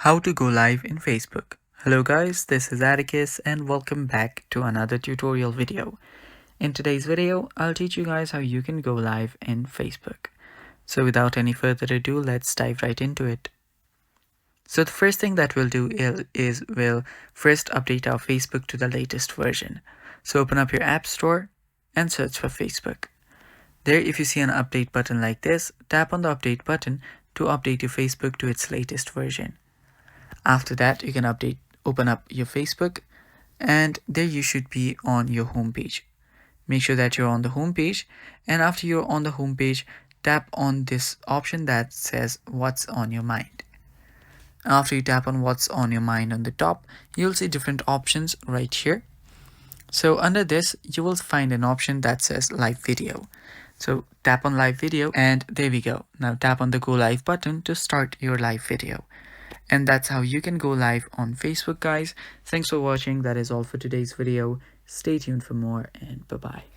How to go live in Facebook. Hello guys, this is Atticus and welcome back to another tutorial video. In today's video, I'll teach you guys how you can go live in Facebook. So without any further ado, let's dive right into it. So the first thing that we'll do is we'll first update our Facebook to the latest version. So open up your App Store and search for Facebook. There, if you see an update button like this, tap on the update button to update your Facebook to its latest version. After that, you can open up your Facebook, and there you should be on your home page. Make sure that you're on the home page, and after you're on the home page, tap on this option that says what's on your mind. After you tap on what's on your mind on the top, you'll see different options right here. So under this, you will find an option that says live video. So tap on live video, and there we go. Now tap on the go live button to start your live video. And that's how you can go live on Facebook, guys. Thanks for watching. That is all for today's video. Stay tuned for more, and bye-bye.